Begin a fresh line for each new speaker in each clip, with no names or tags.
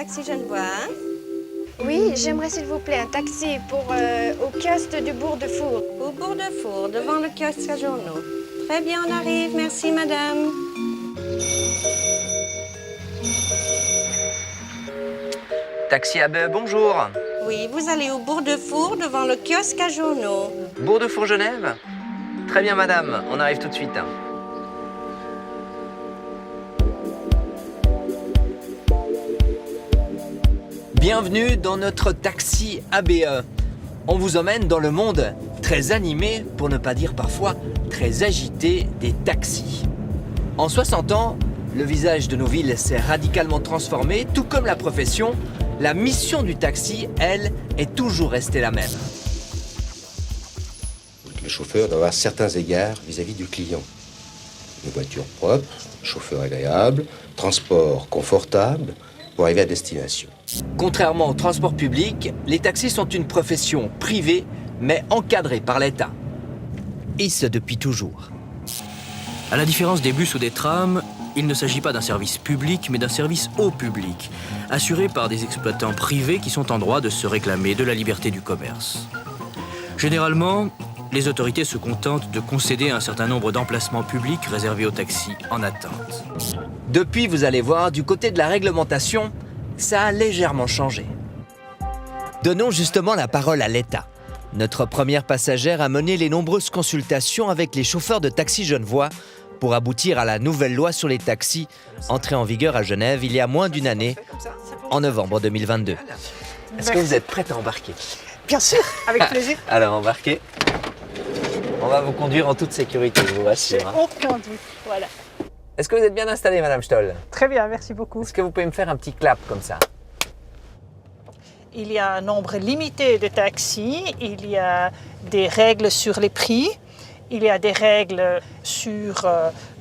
Taxi Genevois.
Oui, j'aimerais s'il vous plaît un taxi au kiosque du Bourg-de-Four.
Au Bourg-de-Four, devant le kiosque à journaux. Très bien, on arrive. Merci, madame.
Taxi Abbé, bonjour.
Oui, vous allez au Bourg-de-Four, devant le kiosque à journaux.
Bourg-de-Four Genève? Très bien, madame, on arrive tout de suite. Bienvenue dans notre taxi ABE. On vous emmène dans le monde très animé, pour ne pas dire parfois très agité, des taxis. En 60 ans, le visage de nos villes s'est radicalement transformé, tout comme la profession. La mission du taxi, elle, est toujours restée la même.
Le chauffeur doit avoir certains égards vis-à-vis du client. Une voiture propre, chauffeur agréable, transport confortable pour arriver à destination.
Contrairement au transport public, les taxis sont une profession privée, mais encadrée par l'État. Et ce depuis toujours.
À la différence des bus ou des trams, il ne s'agit pas d'un service public, mais d'un service au public, assuré par des exploitants privés qui sont en droit de se réclamer de la liberté du commerce. Généralement, les autorités se contentent de concéder un certain nombre d'emplacements publics réservés aux taxis en attente.
Depuis, vous allez voir, du côté de la réglementation, ça a légèrement changé. Donnons justement la parole à l'État. Notre première passagère a mené les nombreuses consultations avec les chauffeurs de taxis genevois pour aboutir à la nouvelle loi sur les taxis, entrée en vigueur à Genève il y a moins d'une année, en novembre 2022. Est-ce que vous êtes prête à embarquer?
Bien sûr, avec plaisir.
Alors embarquez. On va vous conduire en toute sécurité, je vous rassure.
Aucun doute, voilà.
Est-ce que vous êtes bien installée, Madame Stoll?
Très bien, merci beaucoup.
Est-ce que vous pouvez me faire un petit clap comme ça?
Il y a un nombre limité de taxis, il y a des règles sur les prix, il y a des règles sur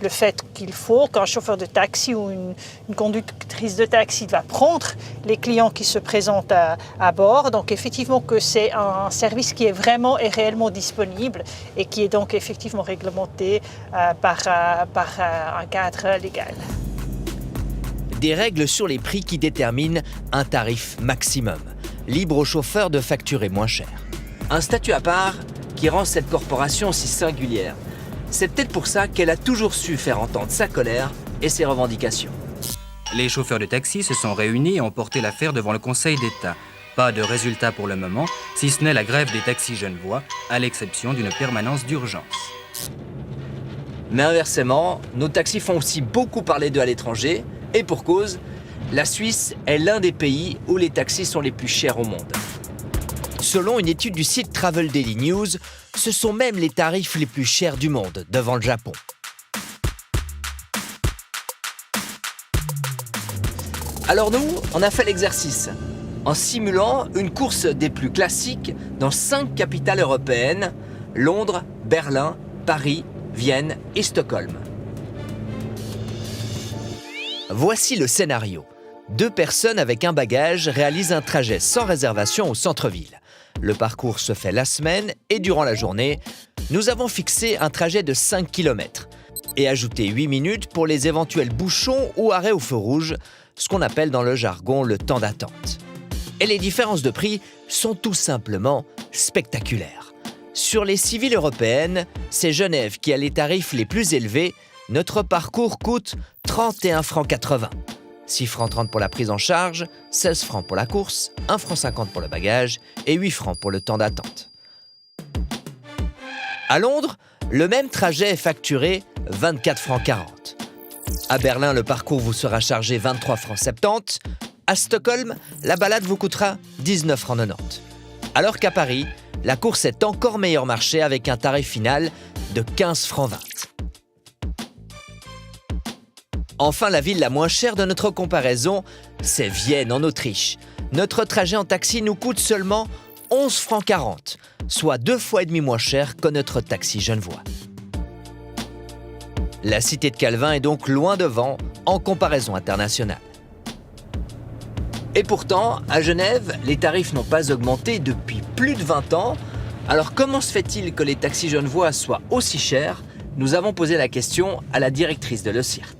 le fait qu'il faut qu'un chauffeur de taxi ou une conductrice de taxi va prendre les clients qui se présentent à bord. Donc effectivement que c'est un service qui est vraiment et réellement disponible et qui est donc effectivement réglementé par un cadre légal.
Des règles sur les prix qui déterminent un tarif maximum, libre au chauffeur de facturer moins cher. Un statut à part qui rend cette corporation si singulière. C'est peut-être pour ça qu'elle a toujours su faire entendre sa colère et ses revendications.
Les chauffeurs de taxi se sont réunis et ont porté l'affaire devant le Conseil d'État. Pas de résultat pour le moment, si ce n'est la grève des taxis genevois, à l'exception d'une permanence d'urgence.
Mais inversement, nos taxis font aussi beaucoup parler d'eux à l'étranger, et pour cause, la Suisse est l'un des pays où les taxis sont les plus chers au monde. Selon une étude du site Travel Daily News, ce sont même les tarifs les plus chers du monde, devant le Japon. Alors nous, on a fait l'exercice, en simulant une course des plus classiques dans 5 capitales européennes, Londres, Berlin, Paris, Vienne et Stockholm. Voici le scénario. 2 personnes avec un bagage réalisent un trajet sans réservation au centre-ville. Le parcours se fait la semaine et durant la journée, nous avons fixé un trajet de 5 km et ajouté 8 minutes pour les éventuels bouchons ou arrêts au feu rouge, ce qu'on appelle dans le jargon le temps d'attente. Et les différences de prix sont tout simplement spectaculaires. Sur les 6 villes européennes, c'est Genève qui a les tarifs les plus élevés. Notre parcours coûte 31 francs 80. 6 francs 30 pour la prise en charge, 16 francs pour la course, 1 franc 50 pour le bagage et 8 francs pour le temps d'attente. À Londres, le même trajet est facturé 24 francs 40. À Berlin, le parcours vous sera chargé 23 francs 70. À Stockholm, la balade vous coûtera 19 francs 90. Alors qu'à Paris, la course est encore meilleur marché avec un tarif final de 15 francs 20. Enfin, la ville la moins chère de notre comparaison, c'est Vienne en Autriche. Notre trajet en taxi nous coûte seulement 11 francs 40, soit 2 fois et demi moins cher que notre taxi genevois. La cité de Calvin est donc loin devant en comparaison internationale. Et pourtant, à Genève, les tarifs n'ont pas augmenté depuis plus de 20 ans. Alors comment se fait-il que les taxis genevois soient aussi chers? Nous avons posé la question à la directrice de l'ESIRT.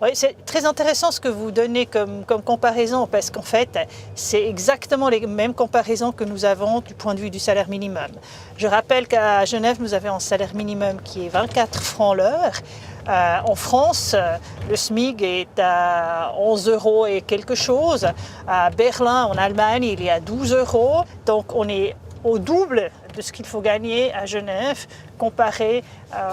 Oui, c'est très intéressant ce que vous donnez comme comparaison parce qu'en fait, c'est exactement les mêmes comparaisons que nous avons du point de vue du salaire minimum. Je rappelle qu'à Genève, nous avons un salaire minimum qui est 24 francs l'heure. En France, le SMIC est à 11 € et quelque chose. À Berlin, en Allemagne, il est à 12 €. Donc on est au double de ce qu'il faut gagner à Genève comparé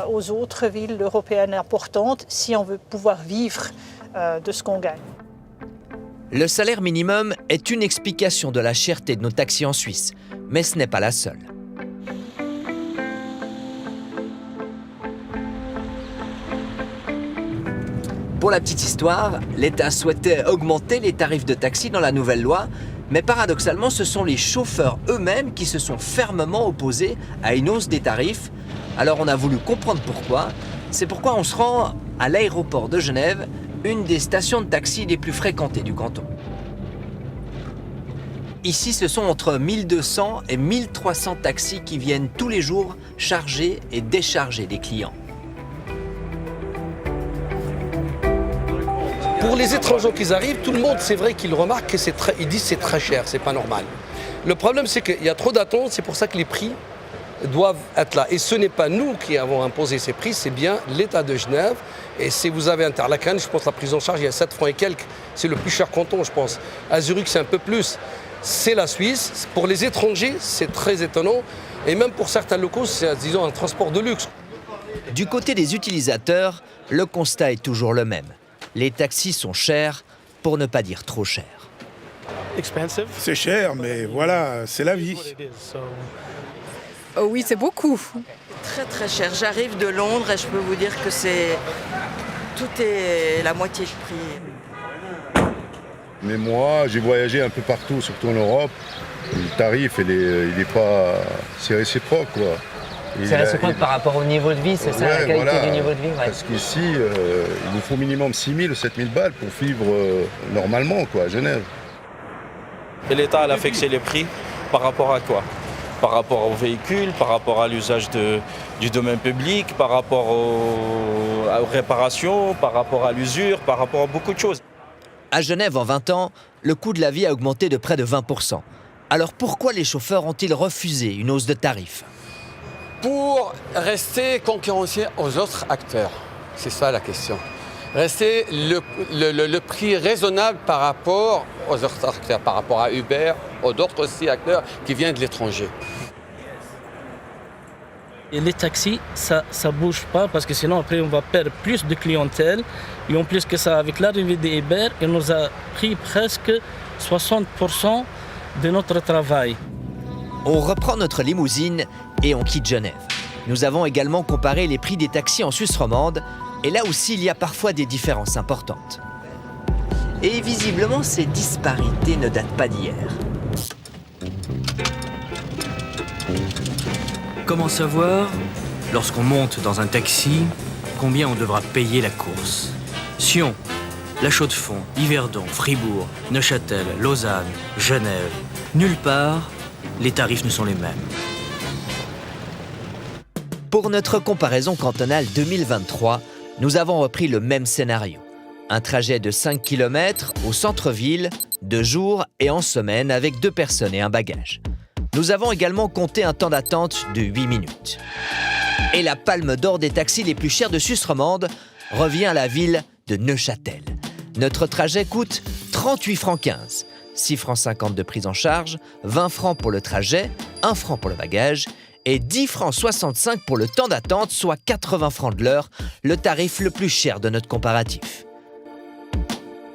aux autres villes européennes importantes si on veut pouvoir vivre de ce qu'on gagne.
Le salaire minimum est une explication de la cherté de nos taxis en Suisse, mais ce n'est pas la seule. Pour la petite histoire, l'État souhaitait augmenter les tarifs de taxi dans la nouvelle loi, mais paradoxalement, ce sont les chauffeurs eux-mêmes qui se sont fermement opposés à une hausse des tarifs. Alors on a voulu comprendre pourquoi. C'est pourquoi on se rend à l'aéroport de Genève, une des stations de taxi les plus fréquentées du canton. Ici, ce sont entre 1200 et 1300 taxis qui viennent tous les jours charger et décharger des clients.
Pour les étrangers qui arrivent, tout le monde, c'est vrai qu'ils remarquent qu'ils disent que c'est très cher, c'est pas normal. Le problème, c'est qu'il y a trop d'attentes, c'est pour ça que les prix doivent être là. Et ce n'est pas nous qui avons imposé ces prix, c'est bien l'État de Genève. Et si vous avez Interlaken, je pense que la prise en charge, il y a 7 francs et quelques. C'est le plus cher canton, je pense. À Zurich, c'est un peu plus. C'est la Suisse. Pour les étrangers, c'est très étonnant. Et même pour certains locaux, c'est, disons, un transport de luxe.
Du côté des utilisateurs, le constat est toujours le même. Les taxis sont chers, pour ne pas dire trop chers.
C'est cher, mais voilà, c'est la vie.
Oh oui, c'est beaucoup.
Très très cher. J'arrive de Londres et je peux vous dire que tout est la moitié de prix.
Mais moi, j'ai voyagé un peu partout, surtout en Europe. Le tarif, il est pas... C'est réciproque, quoi.
C'est réciproque par rapport au niveau de vie, c'est ça, la qualité du niveau de vie.
Parce qu'ici, il nous faut minimum 6 000 ou 7 000 balles pour vivre normalement, quoi, à Genève.
Et l'État a fixé les prix par rapport à quoi? Par rapport aux véhicules, par rapport à l'usage du domaine public, par rapport aux réparations, par rapport à l'usure, par rapport à beaucoup de choses.
À Genève, en 20 ans, le coût de la vie a augmenté de près de 20%. Alors pourquoi les chauffeurs ont-ils refusé une hausse de tarifs?
Pour rester concurrentiel aux autres acteurs. C'est ça la question. Rester le prix raisonnable par rapport aux autres acteurs, par rapport à Uber, aux autres aussi acteurs qui viennent de l'étranger.
Et les taxis, ça ne bouge pas parce que sinon après on va perdre plus de clientèle. Et en plus que ça, avec l'arrivée des Uber, il nous a pris presque 60% de notre travail.
On reprend notre limousine et on quitte Genève. Nous avons également comparé les prix des taxis en Suisse romande et là aussi il y a parfois des différences importantes. Et visiblement ces disparités ne datent pas d'hier.
Comment savoir, lorsqu'on monte dans un taxi, combien on devra payer la course? Sion, La Chaux-de-Fonds, Yverdon, Fribourg, Neuchâtel, Lausanne, Genève. Nulle part, les tarifs ne sont les mêmes.
Pour notre comparaison cantonale 2023, nous avons repris le même scénario. Un trajet de 5 km au centre-ville, de jour et en semaine avec 2 personnes et un bagage. Nous avons également compté un temps d'attente de 8 minutes. Et la palme d'or des taxis les plus chers de Suisse romande revient à la ville de Neuchâtel. Notre trajet coûte 38 francs 15, 6 francs 50 de prise en charge, 20 francs pour le trajet, 1 franc pour le bagage et 10 francs 65 pour le temps d'attente, soit 80 francs de l'heure, le tarif le plus cher de notre comparatif.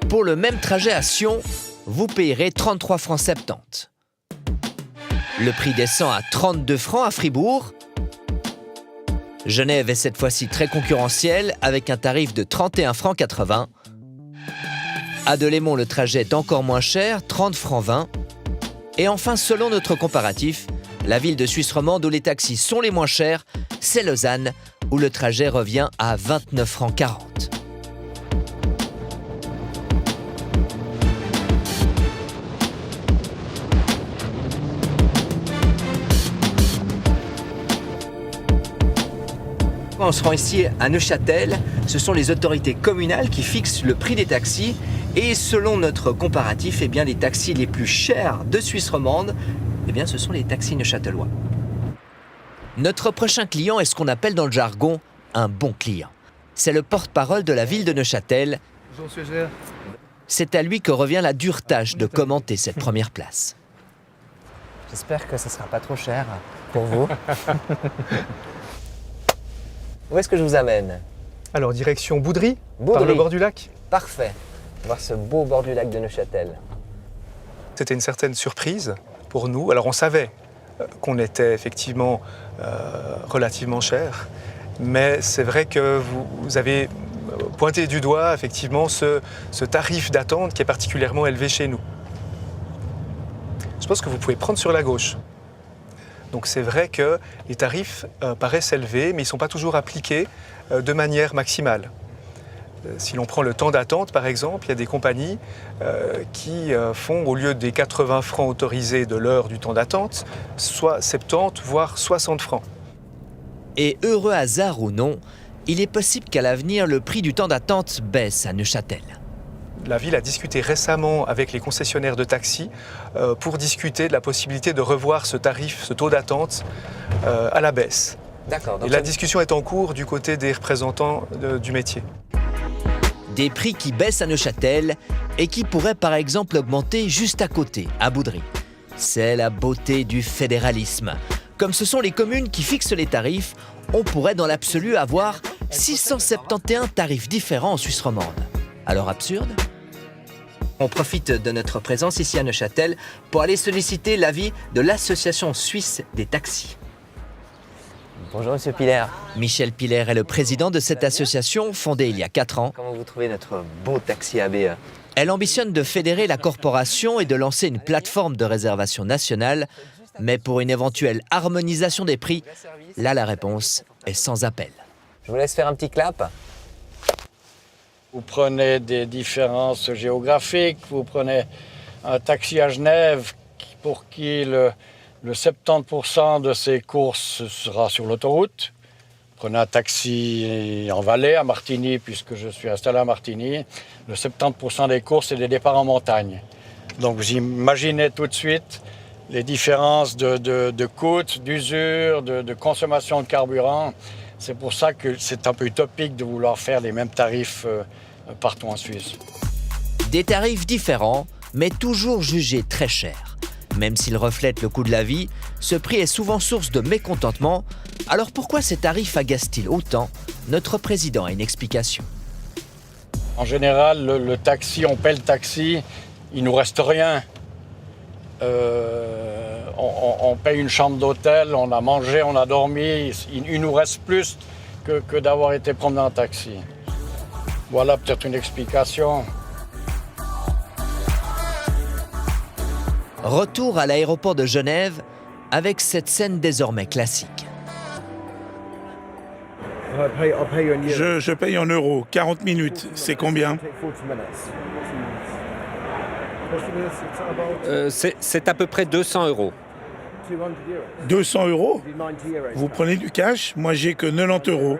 Pour le même trajet à Sion, vous payerez 33 francs 70. Le prix descend à 32 francs à Fribourg. Genève est cette fois-ci très concurrentielle avec un tarif de 31 francs 80. À Delémont, le trajet est encore moins cher, 30 francs 20. Et enfin, selon notre comparatif, la ville de Suisse romande où les taxis sont les moins chers, c'est Lausanne, où le trajet revient à 29 francs 40. On se rend ici à Neuchâtel, Ce sont les autorités communales qui fixent le prix des taxis et selon notre comparatif, eh bien, les taxis les plus chers de Suisse romande, eh bien, ce sont les taxis neuchâtelois. Notre prochain client est ce qu'on appelle dans le jargon un bon client. C'est le porte-parole de la ville de Neuchâtel. C'est à lui que revient la dure tâche de commenter cette première place.
J'espère que ce ne sera pas trop cher pour vous. Où est-ce que je vous amène?
Alors, direction Boudry, par le bord du lac.
Parfait. Voir ce beau bord du lac de Neuchâtel.
C'était une certaine surprise pour nous. Alors, on savait qu'on était effectivement relativement cher, mais c'est vrai que vous avez pointé du doigt effectivement ce tarif d'attente qui est particulièrement élevé chez nous. Je pense que vous pouvez prendre sur la gauche. Donc c'est vrai que les tarifs paraissent élevés, mais ils ne sont pas toujours appliqués de manière maximale. Si l'on prend le temps d'attente, par exemple, il y a des compagnies qui font, au lieu des 80 francs autorisés de l'heure du temps d'attente, soit 70, voire 60 francs.
Et heureux hasard ou non, il est possible qu'à l'avenir, le prix du temps d'attente baisse à Neuchâtel.
La ville a discuté récemment avec les concessionnaires de taxis pour discuter de la possibilité de revoir ce tarif, ce taux d'attente à la baisse.
D'accord.
Et la discussion est en cours du côté des représentants du métier.
Des prix qui baissent à Neuchâtel et qui pourraient par exemple augmenter juste à côté, à Boudry. C'est la beauté du fédéralisme. Comme ce sont les communes qui fixent les tarifs, on pourrait dans l'absolu avoir 671 tarifs différents en Suisse romande. Alors absurde ? On profite de notre présence ici à Neuchâtel pour aller solliciter l'avis de l'Association suisse des taxis.
Bonjour Monsieur Piller.
Michel Piller est le président de cette association fondée il y a 4 ans.
Comment vous trouvez notre beau taxi ABE?
Elle ambitionne de fédérer la corporation et de lancer une plateforme de réservation nationale. Mais pour une éventuelle harmonisation des prix, là la réponse est sans appel.
Je vous laisse faire un petit clap.
Vous prenez des différences géographiques, vous prenez un taxi à Genève pour qui le 70% de ses courses sera sur l'autoroute. Prenez un taxi en Valais, à Martigny, puisque je suis installé à Martigny. Le 70% des courses, c'est des départs en montagne. Donc vous imaginez tout de suite les différences de coûts, d'usure, de consommation de carburant. C'est pour ça que c'est un peu utopique de vouloir faire les mêmes tarifs partout en Suisse.
Des tarifs différents, mais toujours jugés très chers. Même s'ils reflètent le coût de la vie, ce prix est souvent source de mécontentement. Alors pourquoi ces tarifs agacent-ils autant? Notre président a une explication.
En général, le taxi, on paie le taxi, il ne nous reste rien. On paye une chambre d'hôtel, on a mangé, on a dormi, il nous reste plus que d'avoir été promené en taxi. Voilà peut-être une explication.
Retour à l'aéroport de Genève avec cette scène désormais classique.
Je paye en euros, 40 minutes, c'est combien?
C'est à peu près 200 euros.
200 euros? Vous prenez du cash? Moi, j'ai que 90 euros.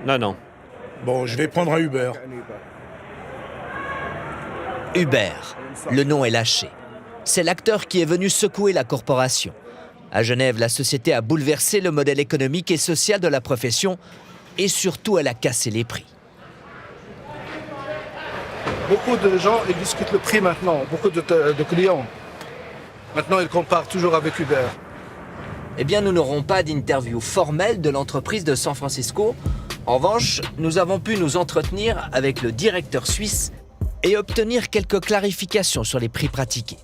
Non.
Bon, je vais prendre un Uber.
Uber, le nom est lâché. C'est l'acteur qui est venu secouer la corporation. À Genève, la société a bouleversé le modèle économique et social de la profession et surtout, elle a cassé les prix.
Beaucoup de gens ils discutent le prix maintenant, beaucoup de clients. Maintenant, ils comparent toujours avec Uber.
Eh bien, nous n'aurons pas d'interview formelle de l'entreprise de San Francisco. En revanche, nous avons pu nous entretenir avec le directeur suisse et obtenir quelques clarifications sur les prix pratiqués.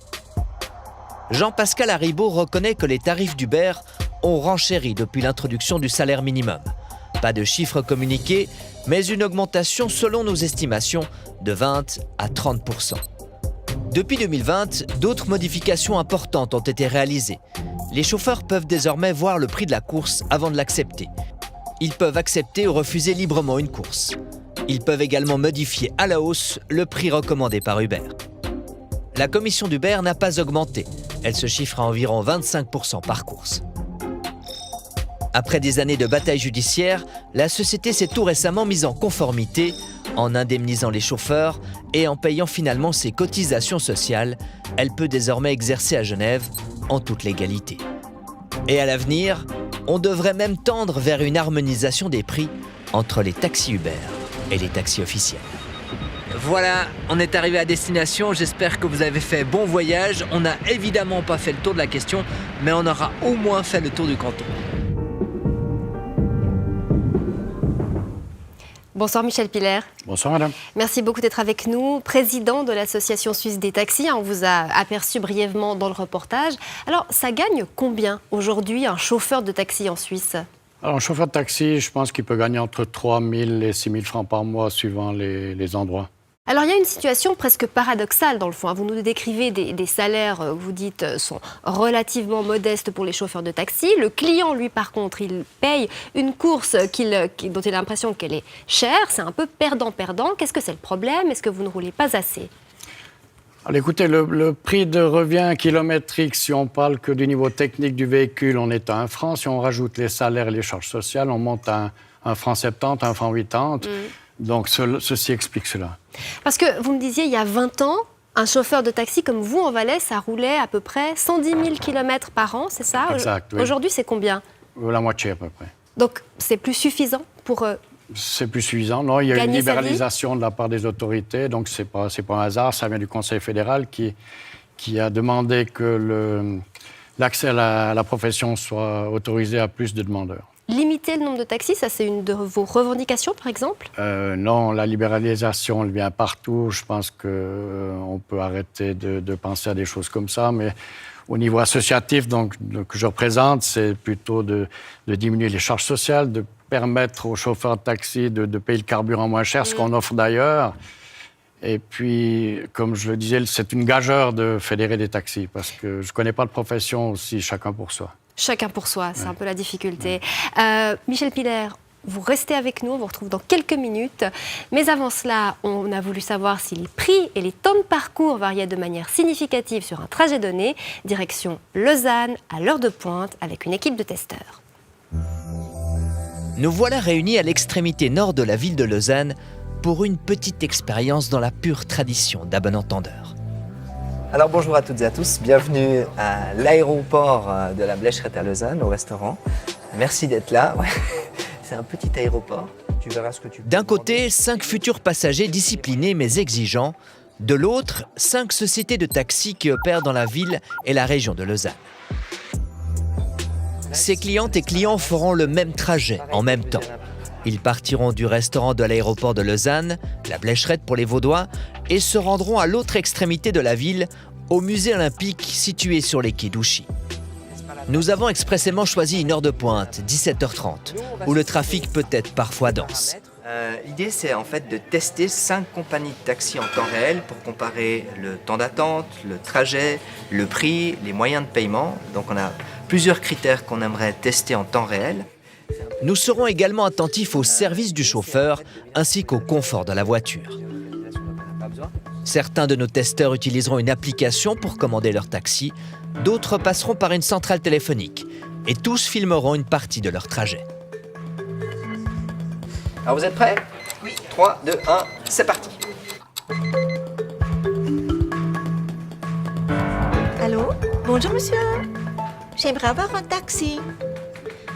Jean-Pascal Haribo reconnaît que les tarifs d'Uber ont renchéri depuis l'introduction du salaire minimum. Pas de chiffres communiqués, mais une augmentation selon nos estimations de 20 à 30%. Depuis 2020, d'autres modifications importantes ont été réalisées. Les chauffeurs peuvent désormais voir le prix de la course avant de l'accepter. Ils peuvent accepter ou refuser librement une course. Ils peuvent également modifier à la hausse le prix recommandé par Uber. La commission d'Uber n'a pas augmenté. Elle se chiffre à environ 25% par course. Après des années de bataille judiciaire, la société s'est tout récemment mise en conformité en indemnisant les chauffeurs et en payant finalement ses cotisations sociales. Elle peut désormais exercer à Genève en toute légalité. Et à l'avenir, on devrait même tendre vers une harmonisation des prix entre les taxis Uber et les taxis officiels. Voilà, on est arrivé à destination. J'espère que vous avez fait bon voyage. On n'a évidemment pas fait le tour de la question, mais on aura au moins fait le tour du canton.
Bonsoir Michel Pilaire.
Bonsoir madame.
Merci beaucoup d'être avec nous, président de l'Association suisse des taxis. On vous a aperçu brièvement dans le reportage. Alors, ça gagne combien aujourd'hui un chauffeur de taxi en Suisse ?
Alors, un chauffeur de taxi, je pense qu'il peut gagner entre 3 000 et 6 000 francs par mois suivant les endroits.
Alors, il y a une situation presque paradoxale dans le fond. Vous nous décrivez des salaires, vous dites, sont relativement modestes pour les chauffeurs de taxi. Le client, lui, par contre, il paye une course dont il a l'impression qu'elle est chère. C'est un peu perdant-perdant. Qu'est-ce que c'est le problème ? Est-ce que vous ne roulez pas assez ?
Alors, écoutez, le prix de revient kilométrique, si on parle que du niveau technique du véhicule, on est à 1 franc. Si on rajoute les salaires et les charges sociales, on monte à 1 franc 70, 1 franc 80. Donc, ceci explique cela.
Parce que vous me disiez, il y a 20 ans, un chauffeur de taxi comme vous en Valais, ça roulait à peu près 110 000 km par an, c'est ça ?
Exact, oui.
Aujourd'hui, c'est combien ?
La moitié à peu près.
Donc, c'est plus suffisant pour...
C'est plus suffisant. Non, il y a une libéralisation de la part des autorités, donc c'est pas un hasard. Ça vient du Conseil fédéral qui a demandé que l'accès à la profession soit autorisé à plus de demandeurs.
Limiter le nombre de taxis, ça c'est une de vos revendications par exemple ?
Non, la libéralisation elle vient partout. Je pense qu'on peut arrêter de penser à des choses comme ça, mais au niveau associatif que je représente, c'est plutôt de diminuer les charges sociales, de permettre aux chauffeurs de taxi de payer le carburant moins cher, ce qu'on offre d'ailleurs. Et puis, comme je le disais, c'est une gageure de fédérer des taxis, parce que je ne connais pas de profession aussi, chacun pour soi.
Chacun pour soi, c'est un peu la difficulté. Michel Pilaire, vous restez avec nous, on vous retrouve dans quelques minutes. Mais avant cela, on a voulu savoir si les prix et les temps de parcours variaient de manière significative sur un trajet donné. Direction Lausanne, à l'heure de pointe, avec une équipe de testeurs.
Nous voilà réunis à l'extrémité nord de la ville de Lausanne pour une petite expérience dans la pure tradition d'un bon entendeur.
Alors bonjour à toutes et à tous, bienvenue à l'aéroport de la Blécherette à Lausanne, au restaurant. Merci d'être là, ouais. C'est un petit aéroport, tu verras ce que tu peux.
D'un côté, 5 futurs passagers disciplinés mais exigeants. De l'autre, 5 sociétés de taxis qui opèrent dans la ville et la région de Lausanne. Ces clientes et clients feront le même trajet en même temps. Ils partiront du restaurant de l'aéroport de Lausanne, la Blécherette pour les Vaudois, et se rendront à l'autre extrémité de la ville, au musée olympique situé sur les quais d'Ouchy. Nous avons expressément choisi une heure de pointe, 17h30, où le trafic peut être parfois dense.
L'idée, c'est en fait de tester 5 compagnies de taxi en temps réel pour comparer le temps d'attente, le trajet, le prix, les moyens de paiement. Donc on a plusieurs critères qu'on aimerait tester en temps réel.
Nous serons également attentifs au service du chauffeur ainsi qu'au confort de la voiture. Certains de nos testeurs utiliseront une application pour commander leur taxi, d'autres passeront par une centrale téléphonique et tous filmeront une partie de leur trajet.
Alors vous êtes prêts ? Oui. 3, 2, 1, c'est parti.
Allô ? Bonjour monsieur. J'aimerais avoir un taxi.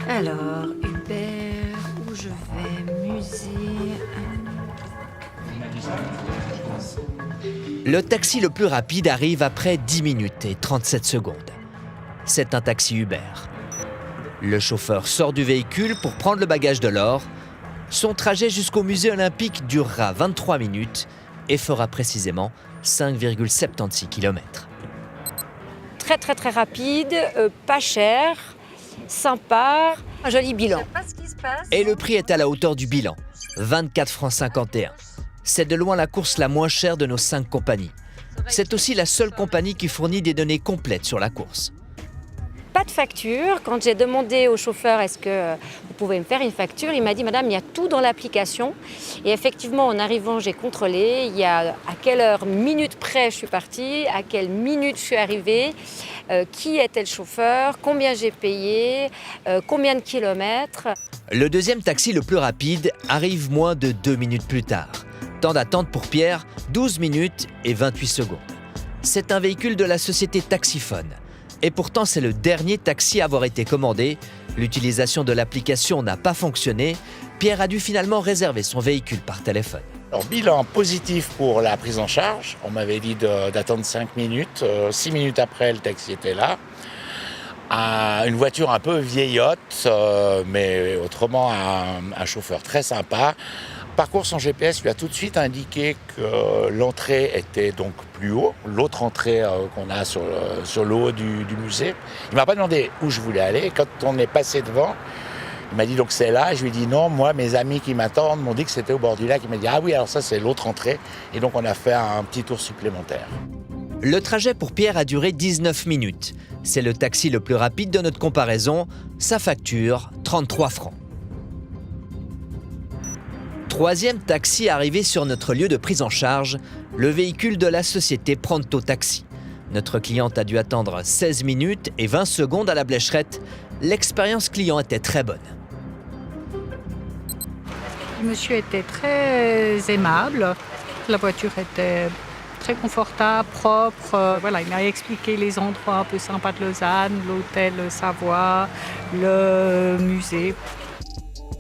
Alors, Uber, où je vais, musée...
Le taxi le plus rapide arrive après 10 minutes et 37 secondes. C'est un taxi Uber. Le chauffeur sort du véhicule pour prendre le bagage de l'or. Son trajet jusqu'au musée olympique durera 23 minutes et fera précisément 5,76 km.
Très très très rapide, pas cher, sympa, un joli bilan.
Et le prix est à la hauteur du bilan, 24 francs 51. C'est de loin la course la moins chère de nos 5 compagnies. C'est aussi la seule compagnie qui fournit des données complètes sur la course.
Pas pas de facture. Quand j'ai demandé au chauffeur, est-ce que vous pouvez me faire une facture, il m'a dit, madame, il y a tout dans l'application. Et effectivement, en arrivant, j'ai contrôlé. Il y a à quelle heure, minute près, je suis partie, à quelle minute je suis arrivée, qui était le chauffeur, combien j'ai payé, combien de kilomètres.
Le deuxième taxi le plus rapide arrive moins de 2 minutes plus tard. Temps d'attente pour Pierre, 12 minutes et 28 secondes. C'est un véhicule de la société Taxiphone. Et pourtant, c'est le dernier taxi à avoir été commandé. L'utilisation de l'application n'a pas fonctionné. Pierre a dû finalement réserver son véhicule par téléphone.
Alors, bilan positif pour la prise en charge. On m'avait dit d'attendre 5 minutes. 6 minutes après, le taxi était là. Une voiture un peu vieillotte, mais autrement un chauffeur très sympa. Parcours son GPS lui a tout de suite indiqué que l'entrée était donc plus haut, l'autre entrée qu'on a sur le haut du musée. Il ne m'a pas demandé où je voulais aller. Quand on est passé devant, il m'a dit donc c'est là. Je lui ai dit non, moi mes amis qui m'attendent m'ont dit que c'était au bord du lac. Il m'a dit ah oui, alors ça c'est l'autre entrée. Et donc on a fait un petit tour supplémentaire.
Le trajet pour Pierre a duré 19 minutes. C'est le taxi le plus rapide de notre comparaison. Sa facture, 33 francs. Troisième taxi arrivé sur notre lieu de prise en charge, le véhicule de la société Pronto Taxi. Notre cliente a dû attendre 16 minutes et 20 secondes à la Blécherette. L'expérience client était très bonne.
Le monsieur était très aimable. La voiture était très confortable, propre. Voilà, il m'a expliqué les endroits un peu sympas de Lausanne, l'hôtel Savoie, le musée.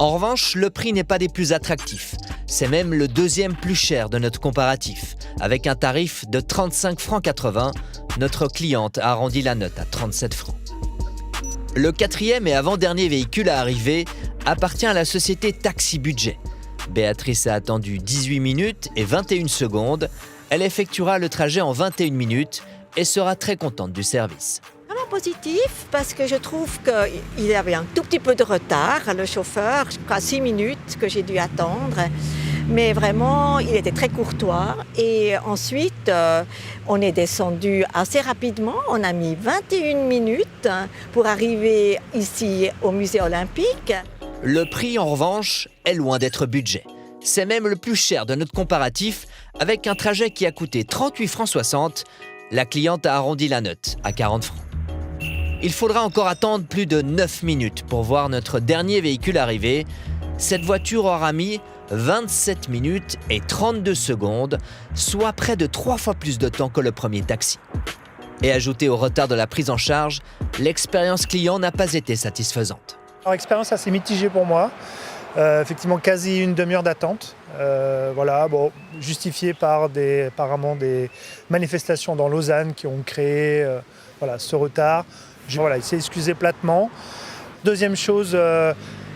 En revanche, le prix n'est pas des plus attractifs. C'est même le deuxième plus cher de notre comparatif. Avec un tarif de 35,80 francs, notre cliente a arrondi la note à 37 francs. Le quatrième et avant-dernier véhicule à arriver appartient à la société Taxi Budget. Béatrice a attendu 18 minutes et 21 secondes. Elle effectuera le trajet en 21 minutes et sera très contente du service.
Vraiment positif parce que je trouve qu'il y avait un tout petit peu de retard, le chauffeur, je crois 6 minutes que j'ai dû attendre. Mais vraiment, il était très courtois. Et ensuite, on est descendu assez rapidement. On a mis 21 minutes pour arriver ici au musée olympique.
Le prix, en revanche, est loin d'être budget. C'est même le plus cher de notre comparatif, avec un trajet qui a coûté 38,60 francs. La cliente a arrondi la note à 40 francs. Il faudra encore attendre plus de 9 minutes pour voir notre dernier véhicule arriver. Cette voiture aura mis 27 minutes et 32 secondes, soit près de 3 fois plus de temps que le premier taxi. Et ajouté au retard de la prise en charge, l'expérience client n'a pas été satisfaisante.
Expérience assez mitigée pour moi. Effectivement, quasi une demi-heure d'attente. Voilà, bon, justifiée par apparemment des manifestations dans Lausanne qui ont créé ce retard. Il s'est excusé platement. Deuxième chose,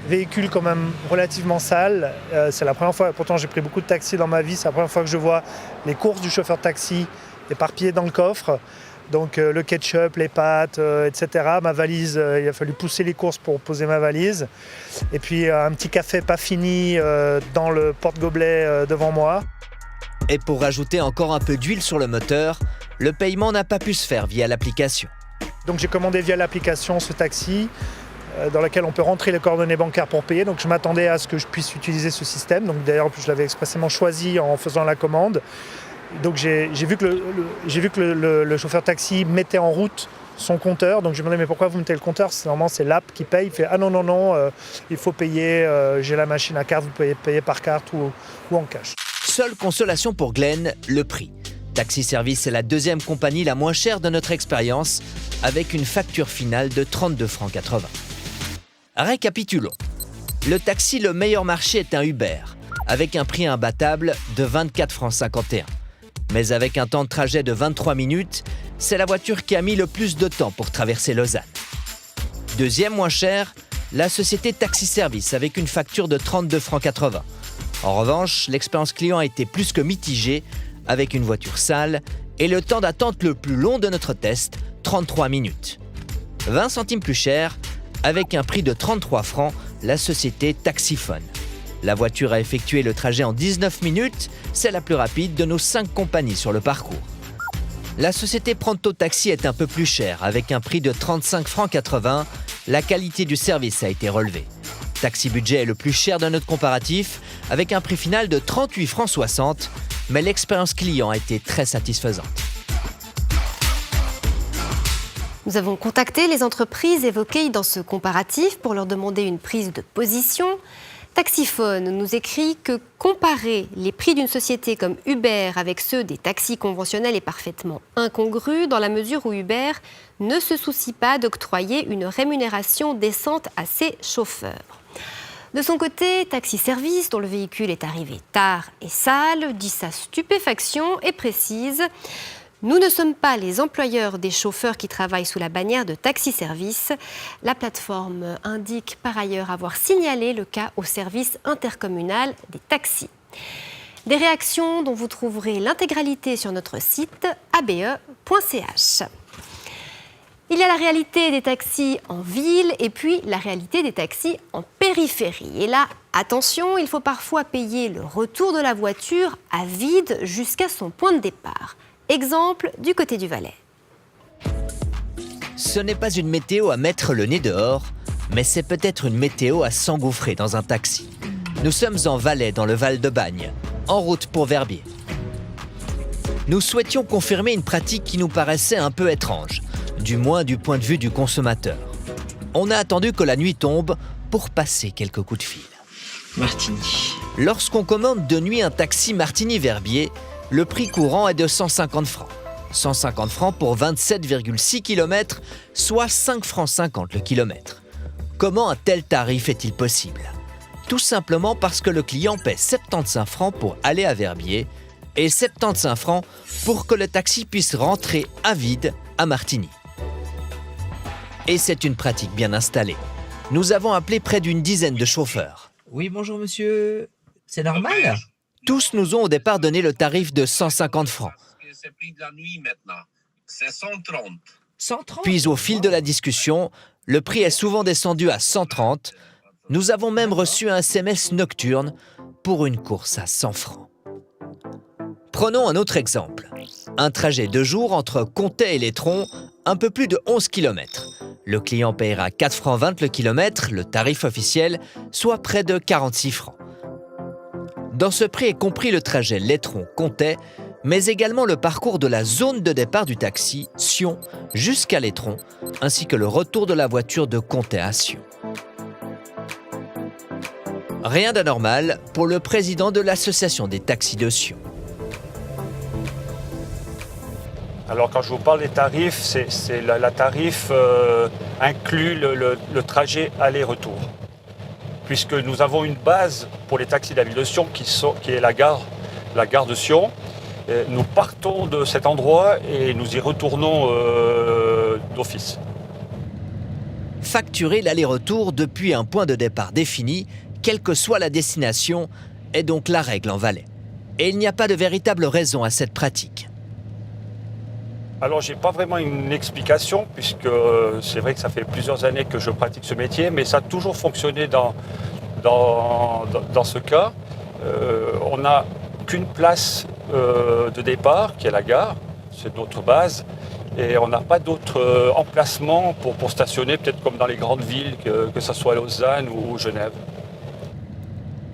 véhicule quand même relativement sale. C'est la première fois, pourtant j'ai pris beaucoup de taxis dans ma vie, c'est la première fois que je vois les courses du chauffeur de taxi éparpillées dans le coffre. Donc le ketchup, les pâtes, etc. Ma valise, il a fallu pousser les courses pour poser ma valise. Et puis un petit café pas fini dans le porte-gobelet devant moi.
Et pour rajouter encore un peu d'huile sur le moteur, le paiement n'a pas pu se faire via l'application.
Donc j'ai commandé via l'application ce taxi dans lequel on peut rentrer les coordonnées bancaires pour payer. Donc je m'attendais à ce que je puisse utiliser ce système. Donc d'ailleurs je l'avais expressément choisi en faisant la commande. Donc j'ai vu que le chauffeur taxi mettait en route son compteur. Donc je me demandais mais pourquoi vous mettez le compteur? Normalement c'est l'app qui paye. Il fait ah non, il faut payer, j'ai la machine à carte, vous pouvez payer par carte ou en cash.
Seule consolation pour Glenn, le prix. Taxi Service est la deuxième compagnie la moins chère de notre expérience, avec une facture finale de 32,80 francs. Récapitulons. Le taxi le meilleur marché est un Uber, avec un prix imbattable de 24,51 francs. Mais avec un temps de trajet de 23 minutes, c'est la voiture qui a mis le plus de temps pour traverser Lausanne. Deuxième moins cher, la société Taxi Service avec une facture de 32,80 francs. En revanche, l'expérience client a été plus que mitigée avec une voiture sale et le temps d'attente le plus long de notre test, 33 minutes. 20 centimes plus cher, avec un prix de 33 francs, la société Taxiphone. La voiture a effectué le trajet en 19 minutes, c'est la plus rapide de nos 5 compagnies sur le parcours. La société Pronto Taxi est un peu plus chère, avec un prix de 35 francs 80. La qualité du service a été relevée. Taxi Budget est le plus cher de notre comparatif, avec un prix final de 38 francs 60, mais l'expérience client a été très satisfaisante.
Nous avons contacté les entreprises évoquées dans ce comparatif pour leur demander une prise de position. Taxiphone nous écrit que comparer les prix d'une société comme Uber avec ceux des taxis conventionnels est parfaitement incongru dans la mesure où Uber ne se soucie pas d'octroyer une rémunération décente à ses chauffeurs. De son côté, Taxi Service, dont le véhicule est arrivé tard et sale, dit sa stupéfaction et précise « Nous ne sommes pas les employeurs des chauffeurs qui travaillent sous la bannière de Taxi Service. » La plateforme indique par ailleurs avoir signalé le cas au service intercommunal des taxis. Des réactions dont vous trouverez l'intégralité sur notre site abe.ch. Il y a la réalité des taxis en ville et puis la réalité des taxis en périphérie. Et là, attention, il faut parfois payer le retour de la voiture à vide jusqu'à son point de départ. Exemple du côté du Valais.
Ce n'est pas une météo à mettre le nez dehors, mais c'est peut-être une météo à s'engouffrer dans un taxi. Nous sommes en Valais, dans le Val de Bagne, en route pour Verbier. Nous souhaitions confirmer une pratique qui nous paraissait un peu étrange, du moins du point de vue du consommateur. On a attendu que la nuit tombe pour passer quelques coups de fil.
Martigny.
Lorsqu'on commande de nuit un taxi Martigny-Verbier, le prix courant est de 150 francs. 150 francs pour 27,6 km, soit 5 francs 50 le kilomètre. Comment un tel tarif est-il possible ? Tout simplement parce que le client paie 75 francs pour aller à Verbier et 75 francs pour que le taxi puisse rentrer à vide à Martigny. Et c'est une pratique bien installée. Nous avons appelé près d'une dizaine de chauffeurs.
Oui, bonjour monsieur. C'est normal ?
Tous nous ont au départ donné le tarif de 150 francs.
C'est prix de la nuit maintenant. C'est 130.
130 ?
Puis au fil de la discussion, le prix est souvent descendu à 130. Nous avons même reçu un SMS nocturne pour une course à 100 francs. Prenons un autre exemple. Un trajet de jour entre Comté et Létron, un peu plus de 11 km. Le client paiera 4 francs 20 le kilomètre, le tarif officiel, soit près de 46 francs. Dans ce prix est compris le trajet Létron-Comté, mais également le parcours de la zone de départ du taxi, Sion, jusqu'à Létron, ainsi que le retour de la voiture de Comté à Sion. Rien d'anormal pour le président de l'association des taxis de Sion.
Alors quand je vous parle des tarifs, c'est la tarif inclut le trajet aller-retour. Puisque nous avons une base pour les taxis de la ville de Sion qui est la gare de Sion. Nous partons de cet endroit et nous y retournons d'office.
Facturer l'aller-retour depuis un point de départ défini, quelle que soit la destination, est donc la règle en Valais. Et il n'y a pas de véritable raison à cette pratique.
Alors, je n'ai pas vraiment une explication, puisque c'est vrai que ça fait plusieurs années que je pratique ce métier, mais ça a toujours fonctionné dans ce cas. On n'a qu'une place de départ, qui est la gare, c'est notre base, et on n'a pas d'autre emplacement pour stationner, peut-être comme dans les grandes villes, que ce soit Lausanne ou Genève.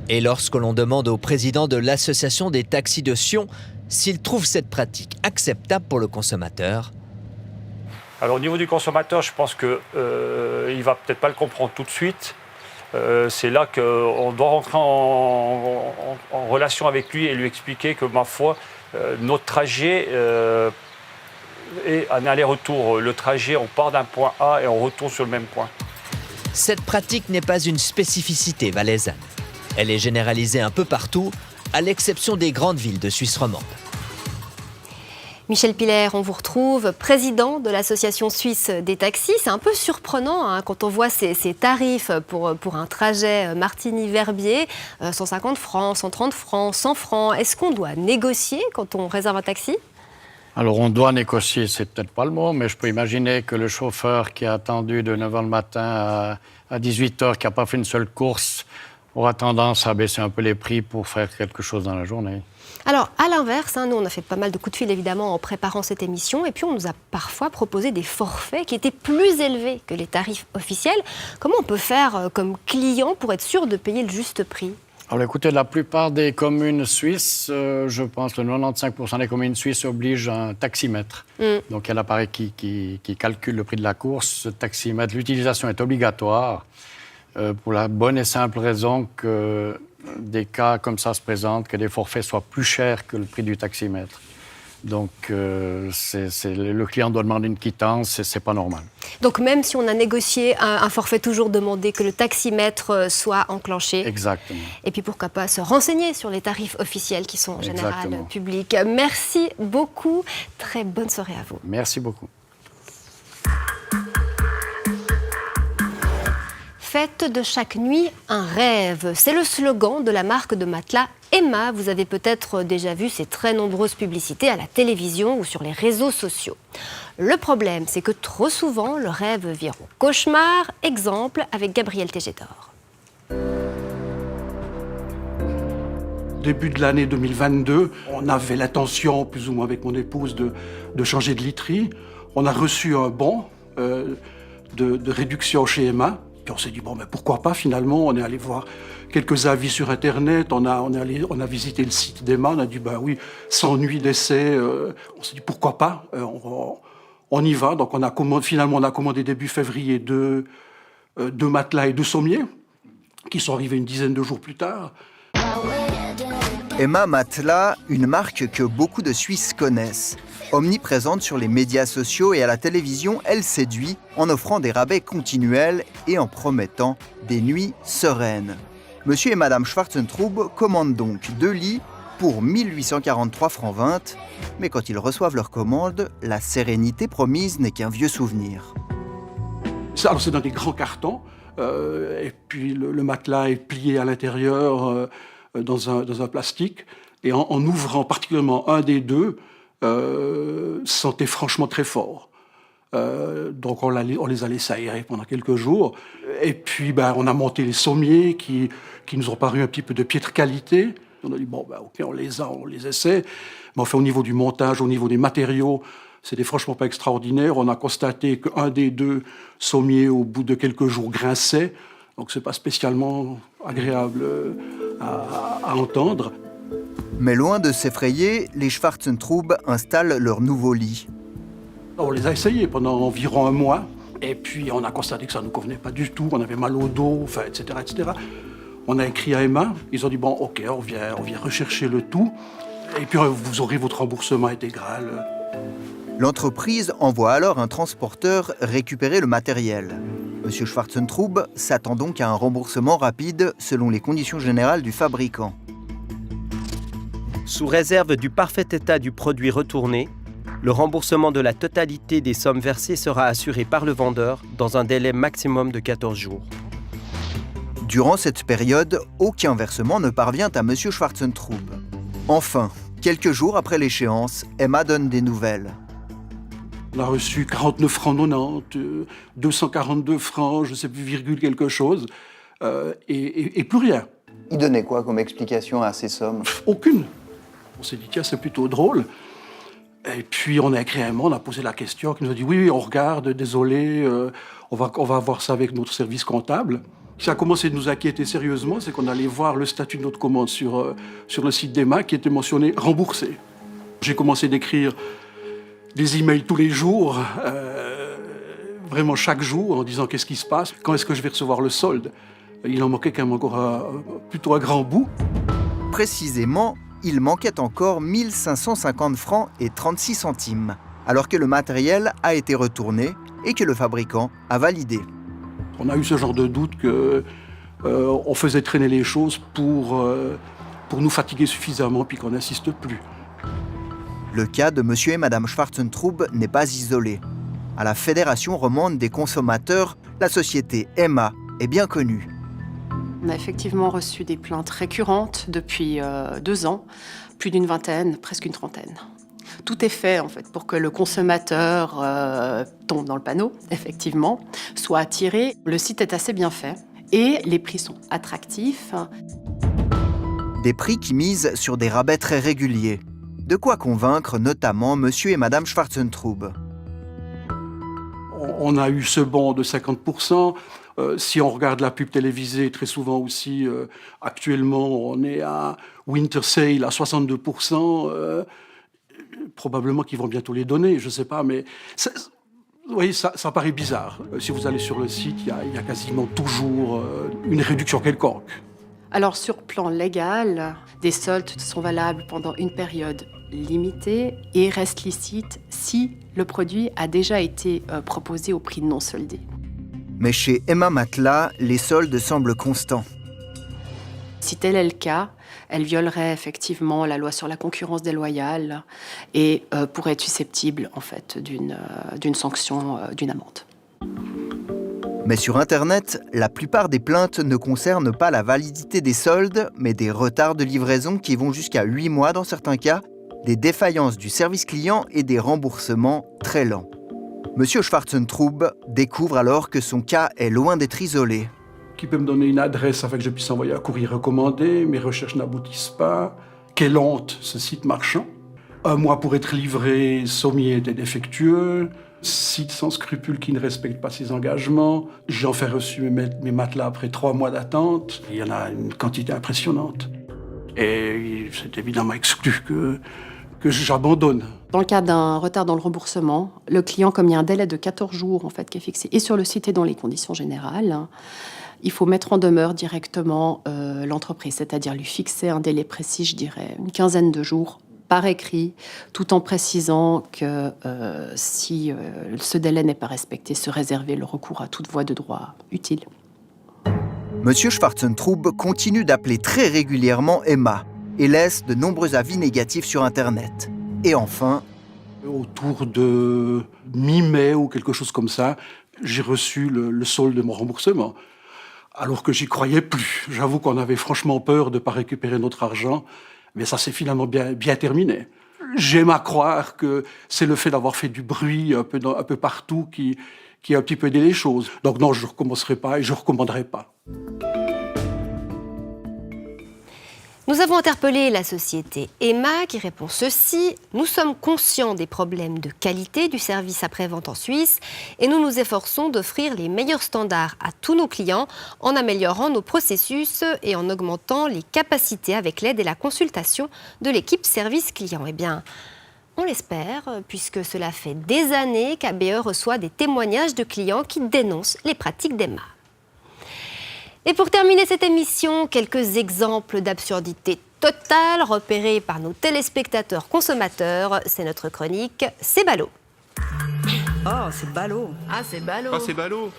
Et lorsque l'on demande au président de l'association des taxis de Sion s'il trouve cette pratique acceptable pour le consommateur.
Alors au niveau du consommateur, je pense qu'il ne va peut-être pas le comprendre tout de suite. C'est là qu'on doit rentrer en relation avec lui et lui expliquer que, ma foi, notre trajet est un aller-retour. Le trajet, on part d'un point A et on retourne sur le même point.
Cette pratique n'est pas une spécificité valaisanne. Elle est généralisée un peu partout, à l'exception des grandes villes de Suisse romande.
Michel Piller, on vous retrouve président de l'association suisse des taxis. C'est un peu surprenant quand on voit ces tarifs pour un trajet Martigny-Verbier, 150 francs, 130 francs, 100 francs. Est-ce qu'on doit négocier quand on réserve un taxi ?
Alors on doit négocier, c'est peut-être pas le mot, mais je peux imaginer que le chauffeur qui a attendu de 9h le matin à 18h, qui n'a pas fait une seule course,
aura tendance à baisser un peu les prix pour faire quelque chose dans la journée.
Alors, à l'inverse, nous, on a fait pas mal de coups de fil, évidemment, en préparant cette émission. Et puis, on nous a parfois proposé des forfaits qui étaient plus élevés que les tarifs officiels. Comment on peut faire comme client pour être sûr de payer le juste prix ?
Alors, écoutez, la plupart des communes suisses, je pense que 95% des communes suisses obligent un taximètre. Donc, il y a l'appareil qui calcule le prix de la course. Ce taximètre, l'utilisation est obligatoire pour la bonne et simple raison que des cas comme ça se présentent, que des forfaits soient plus chers que le prix du taximètre. Donc, le client doit demander une quittance, c'est pas normal.
Donc, même si on a négocié un forfait, toujours demander que le taximètre soit enclenché.
Exactement.
Et puis, pourquoi pas se renseigner sur les tarifs officiels qui sont en général publics. Merci beaucoup. Très bonne soirée à vous.
Merci beaucoup.
Faites de chaque nuit un rêve. C'est le slogan de la marque de matelas Emma. Vous avez peut-être déjà vu ces très nombreuses publicités à la télévision ou sur les réseaux sociaux. Le problème, c'est que trop souvent, le rêve vire au cauchemar. Exemple avec Gabriel Tégédor.
Début de l'année 2022, on avait l'intention, plus ou moins avec mon épouse, de changer de literie. On a reçu un bon de réduction chez Emma. Puis on s'est dit, bon, mais pourquoi pas, finalement. On est allé voir quelques avis sur Internet, on a visité le site d'Emma, on a dit, bah oui, 100 nuits d'essai. On s'est dit, pourquoi pas, on y va. Donc finalement, on a commandé début février deux matelas et 2 sommiers, qui sont arrivés une dizaine de jours plus tard.
Emma Matelas, une marque que beaucoup de Suisses connaissent. Omniprésente sur les médias sociaux et à la télévision, elle séduit en offrant des rabais continuels et en promettant des nuits sereines. Monsieur et Madame Schwarzentraub commandent donc 2 lits pour 1843 francs 20. Mais quand ils reçoivent leur commande, la sérénité promise n'est qu'un vieux souvenir.
Alors c'est dans des grands cartons, et puis le matelas est plié à l'intérieur dans un plastique. Et en ouvrant particulièrement un des 2, sentait franchement très fort. Donc on les a laissés aérer pendant quelques jours. Et puis on a monté les sommiers qui nous ont paru un petit peu de piètre qualité. On a dit, bon, ok, on les essaie. Mais enfin, au niveau du montage, au niveau des matériaux, c'était franchement pas extraordinaire. On a constaté qu'un des 2 sommiers, au bout de quelques jours, grinçait. Donc c'est pas spécialement agréable à entendre.
Mais loin de s'effrayer, les Schwarzentraub installent leur nouveau lit.
On les a essayés pendant environ un mois, et puis on a constaté que ça ne nous convenait pas du tout, on avait mal au dos, etc., etc. On a écrit à Emma, ils ont dit, bon, ok, on vient rechercher le tout, et puis vous aurez votre remboursement intégral.
L'entreprise envoie alors un transporteur récupérer le matériel. Monsieur Schwarzentraub s'attend donc à un remboursement rapide selon les conditions générales du fabricant.
Sous réserve du parfait état du produit retourné, le remboursement de la totalité des sommes versées sera assuré par le vendeur dans un délai maximum de 14 jours.
Durant cette période, aucun versement ne parvient à Monsieur Schwarzentraub. Enfin, quelques jours après l'échéance, Emma donne des nouvelles.
On a reçu 49 francs 90, 242 francs, je ne sais plus, virgule quelque chose, et plus rien.
Il donnait quoi comme explication à ces sommes ?
Aucune. On s'est dit, tiens, c'est plutôt drôle. Et puis on a écrit à Emma, on a posé la question, qui nous a dit, oui, on regarde, désolé, on va voir ça avec notre service comptable. Ce qui a commencé de nous inquiéter sérieusement, c'est qu'on allait voir le statut de notre commande sur le site d'Emma, qui était mentionné « remboursé ». J'ai commencé d'écrire des emails tous les jours, vraiment chaque jour, en disant qu'est-ce qui se passe, quand est-ce que je vais recevoir le solde. Il en manquait quand même encore plutôt un grand bout.
Précisément, il manquait encore 1550 francs et 36 centimes, alors que le matériel a été retourné et que le fabricant a validé.
On a eu ce genre de doute qu'on faisait traîner les choses pour nous fatiguer suffisamment puis qu'on n'insiste plus.
Le cas de monsieur et madame Schwarzentraub n'est pas isolé. À la Fédération romande des consommateurs, la société Emma est bien connue.
On a effectivement reçu des plaintes récurrentes depuis 2 ans, plus d'une vingtaine, presque une trentaine. Tout est fait en fait pour que le consommateur tombe dans le panneau, effectivement, soit attiré. Le site est assez bien fait Et les prix sont attractifs.
Des prix qui misent sur des rabais très réguliers. De quoi convaincre notamment monsieur et madame Schwarzentraub.
On a eu ce bond de 50%. Si on regarde la pub télévisée, très souvent aussi, actuellement, on est à Winter Sale à 62%. Probablement qu'ils vont bientôt les donner, je ne sais pas, mais oui, ça paraît bizarre. Si vous allez sur le site, il y a quasiment toujours une réduction quelconque.
Alors sur plan légal, des soldes sont valables pendant une période limitée et restent licites si le produit a déjà été proposé au prix non soldé.
Mais chez Emma Matelas, les soldes semblent constants.
Si tel est le cas, elle violerait effectivement la loi sur la concurrence déloyale et pourrait être susceptible en fait d'une sanction, d'une amende.
Mais sur Internet, la plupart des plaintes ne concernent pas la validité des soldes, mais des retards de livraison qui vont jusqu'à 8 mois dans certains cas, des défaillances du service client et des remboursements très lents. Monsieur Schwarzentraub découvre alors que son cas est loin d'être isolé.
Qui peut me donner une adresse afin que je puisse envoyer un courrier recommandé? Mes recherches n'aboutissent pas. Quelle honte, ce site marchand. 1 mois pour être livré, sommier était défectueux. Site sans scrupules qui ne respecte pas ses engagements. J'ai enfin reçu mes matelas après 3 mois d'attente. Il y en a une quantité impressionnante. Et c'est évidemment exclu que j'abandonne.
Dans le cas d'un retard dans le remboursement, le client, comme il y a un délai de 14 jours en fait, qui est fixé et sur le site et dans les conditions générales, il faut mettre en demeure directement l'entreprise, c'est-à-dire lui fixer un délai précis, je dirais une quinzaine de jours, par écrit, tout en précisant que si ce délai n'est pas respecté, se réserver le recours à toute voie de droit utile.
Monsieur Schwarzentraub continue d'appeler très régulièrement Emma et laisse de nombreux avis négatifs sur Internet. Et enfin...
Autour de mi-mai ou quelque chose comme ça, j'ai reçu le solde de mon remboursement. Alors que j'y croyais plus. J'avoue qu'on avait franchement peur de ne pas récupérer notre argent, mais ça s'est finalement bien terminé. J'aime à croire que c'est le fait d'avoir fait du bruit un peu partout qui a un petit peu aidé les choses. Donc non, je ne recommencerai pas et je ne recommanderai pas.
Nous avons interpellé la société Emma qui répond ceci. Nous sommes conscients des problèmes de qualité du service après-vente en Suisse et nous nous efforçons d'offrir les meilleurs standards à tous nos clients en améliorant nos processus et en augmentant les capacités avec l'aide et la consultation de l'équipe service client. Eh bien, on l'espère, puisque cela fait des années qu'ABE reçoit des témoignages de clients qui dénoncent les pratiques d'Emma. Et pour terminer cette émission, quelques exemples d'absurdité totale repérés par nos téléspectateurs consommateurs. C'est notre chronique C'est ballot.
Oh, c'est ballot.
Ah, c'est ballot.
Ah, c'est ballot.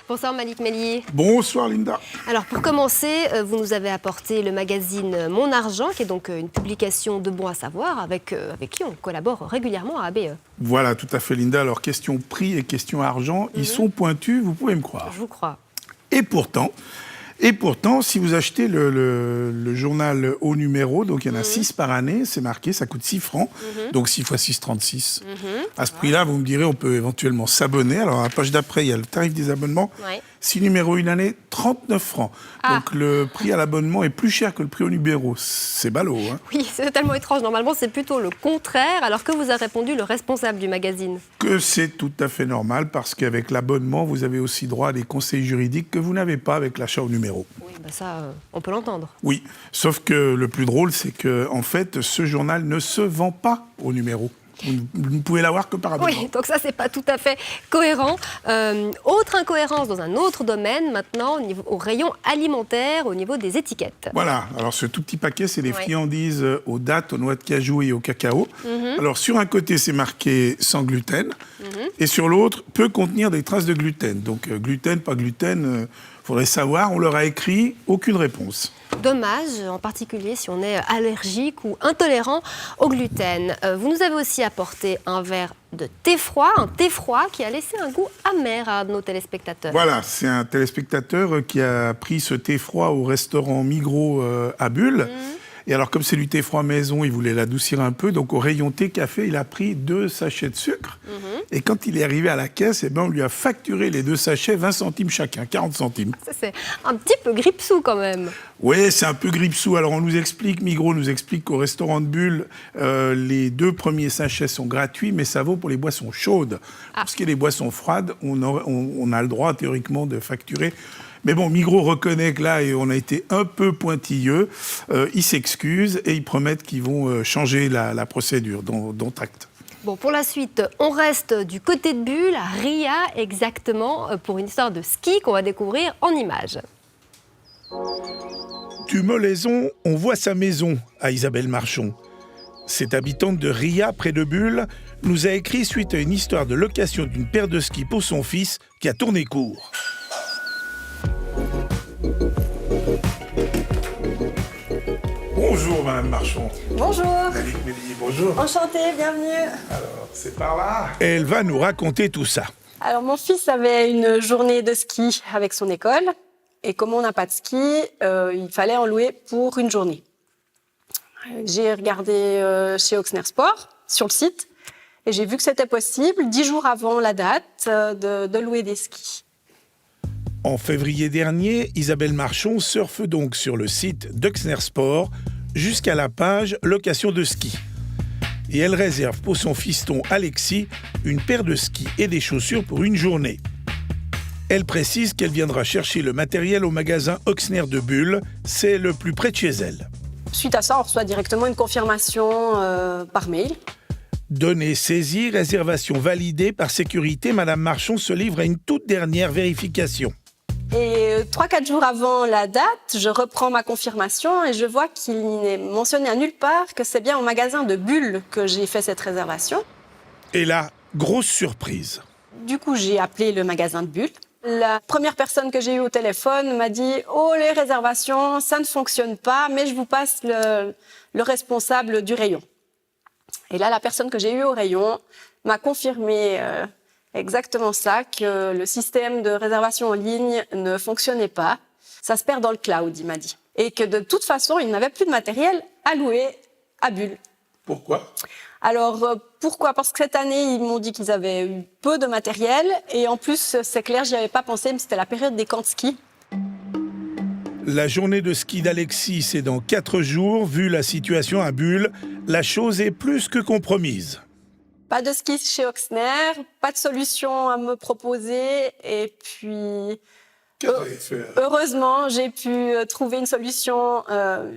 Bonsoir Malik Mellier.
Bonsoir Linda.
Alors pour commencer, vous nous avez apporté le magazine Mon Argent, qui est donc une publication de bons à savoir avec qui on collabore régulièrement à ABE.
Voilà, tout à fait Linda. Alors question prix et question argent, ils sont pointus, vous pouvez me croire.
Je vous crois.
Et pourtant, si vous achetez le journal au numéro, donc il y en a 6 par année, c'est marqué, ça coûte 6 francs, donc 6 x 6, 36. À ce prix-là, vous me direz, on peut éventuellement s'abonner. Alors, à la page d'après, il y a le tarif des abonnements. 6 numéros une année, 39 francs. Donc, le prix à l'abonnement est plus cher que le prix au numéro. C'est ballot, hein.
Oui, c'est totalement étrange. Normalement, c'est plutôt le contraire. Alors que vous a répondu le responsable du magazine?
Que c'est tout à fait normal, parce qu'avec l'abonnement, vous avez aussi droit à des conseils juridiques que vous n'avez pas avec l'achat au numéro.
Oui, bah ça, on peut l'entendre.
Oui, sauf que le plus drôle, c'est que en fait, ce journal ne se vend pas au numéro. Vous ne pouvez l'avoir que par abonnement.
Oui, donc ça, c'est pas tout à fait cohérent. Autre incohérence dans un autre domaine, maintenant, au rayon alimentaire, au niveau des étiquettes.
Voilà, alors ce tout petit paquet, c'est les friandises aux dattes, aux noix de cajou et au cacao. Alors sur un côté, c'est marqué sans gluten, et sur l'autre, peut contenir des traces de gluten. Donc gluten, pas gluten, faudrait savoir, on leur a écrit, aucune réponse.
Dommage, en particulier si on est allergique ou intolérant au gluten. Vous nous avez aussi apporté un verre de thé froid, un thé froid qui a laissé un goût amer à nos téléspectateurs.
Voilà, c'est un téléspectateur qui a pris ce thé froid au restaurant Migros à Bulle. Et alors, comme c'est du thé froid maison, il voulait l'adoucir un peu. Donc, au rayon thé café, il a pris 2 sachets de sucre. Et quand il est arrivé à la caisse, on lui a facturé les 2 sachets 20 centimes chacun, 40 centimes.
Ça, c'est un petit peu grippe-sous quand même.
Oui, c'est un peu grippe-sous. Alors, Migros nous explique qu'au restaurant de Bulle, les 2 premiers sachets sont gratuits, mais ça vaut pour les boissons chaudes. Pour ce qui est des boissons froides, on a le droit, théoriquement, de facturer. Mais bon, Migros reconnaît que là, on a été un peu pointilleux. Ils s'excusent et ils promettent qu'ils vont changer la procédure, dont acte.
Bon, pour la suite, on reste du côté de Bulle, à Ria, exactement, pour une histoire de ski qu'on va découvrir en images.
Du Molaison, on voit sa maison à Isabelle Marchon. Cette habitante de Ria, près de Bulle, nous a écrit suite à une histoire de location d'une paire de skis pour son fils qui a tourné court. Bonjour Madame Marchon.
Bonjour.
Malik Mélier, bonjour.
Enchantée, bienvenue.
Alors, c'est par là. Elle va nous raconter tout ça.
Alors, mon fils avait une journée de ski avec son école. Et comme on n'a pas de ski, il fallait en louer pour une journée. J'ai regardé chez Oxner Sport, sur le site, et j'ai vu que c'était possible, 10 jours avant la date, de louer des skis.
En février dernier, Isabelle Marchon surfe donc sur le site d'Oxner Sport jusqu'à la page location de ski. Et elle réserve pour son fiston Alexis une paire de skis et des chaussures pour une journée. Elle précise qu'elle viendra chercher le matériel au magasin Oxner de Bulle, c'est le plus près de chez elle.
Suite à ça, on reçoit directement une confirmation par mail.
Données saisies, réservation validée par sécurité, Madame Marchon se livre à une toute dernière vérification.
Et 3-4 jours avant la date, je reprends ma confirmation et je vois qu'il n'est mentionné à nulle part que c'est bien au magasin de Bulle que j'ai fait cette réservation.
Et là, grosse surprise.
Du coup, j'ai appelé le magasin de Bulle. La première personne que j'ai eue au téléphone m'a dit « Oh, les réservations, ça ne fonctionne pas, mais je vous passe le responsable du rayon. » Et là, la personne que j'ai eue au rayon m'a confirmé exactement ça, que le système de réservation en ligne ne fonctionnait pas. Ça se perd dans le cloud, il m'a dit. Et que de toute façon, il n'avait plus de matériel à louer à Bulle.
Pourquoi ?
Alors, pourquoi ? Parce que cette année, ils m'ont dit qu'ils avaient eu peu de matériel. Et en plus, c'est clair, j'y avais pas pensé, mais c'était la période des camps de ski.
La journée de ski d'Alexis, c'est dans 4 jours. Vu la situation à Bulle, la chose est plus que compromise.
Pas de ski chez Oxner, pas de solution à me proposer. Et puis, heureusement, j'ai pu trouver une solution.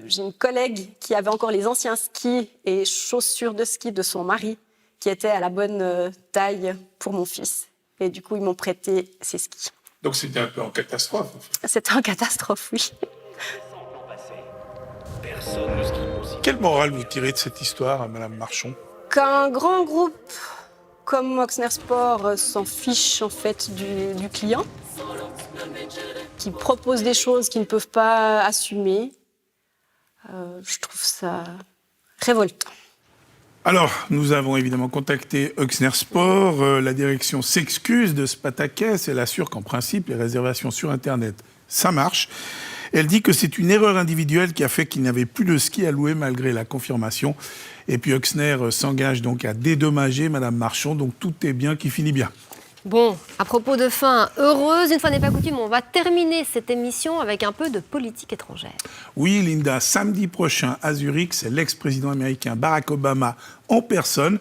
J'ai une collègue qui avait encore les anciens skis et chaussures de ski de son mari, qui étaient à la bonne taille pour mon fils. Et du coup, ils m'ont prêté ces skis.
Donc c'était un peu en catastrophe.
C'était en catastrophe, oui.
Quelle morale vous tirez de cette histoire, Madame Marchon ?
Qu'un grand groupe comme Oxner Sport s'en fiche en fait du client, qui propose des choses qu'ils ne peuvent pas assumer, je trouve ça révoltant.
Alors, nous avons évidemment contacté Oxner Sport. La direction s'excuse de ce pataquès. Elle assure qu'en principe, les réservations sur Internet, ça marche. Elle dit que c'est une erreur individuelle qui a fait qu'il n'avait plus de ski à louer malgré la confirmation. Et puis Oxner s'engage donc à dédommager Madame Marchon. Donc tout est bien qui finit bien.
Bon, à propos de fin heureuse, une fois n'est pas coutume, on va terminer cette émission avec un peu de politique étrangère.
Oui, Linda, samedi prochain à Zurich, c'est l'ex-président américain Barack Obama en personne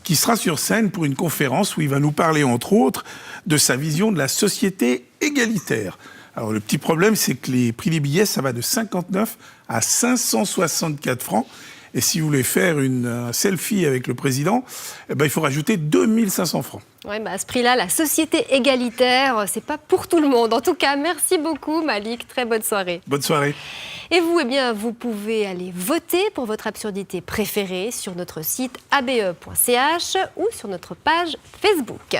qui sera sur scène pour une conférence où il va nous parler, entre autres, de sa vision de la société égalitaire. Alors, le petit problème, c'est que les prix des billets, ça va de 59 à 564 francs. Et si vous voulez faire une selfie avec le président, il faut rajouter 2500 francs.
Oui, à ce prix-là, la société égalitaire, c'est pas pour tout le monde. En tout cas, merci beaucoup, Malik. Très bonne soirée.
Bonne soirée.
Et vous, vous pouvez aller voter pour votre absurdité préférée sur notre site abe.ch ou sur notre page Facebook.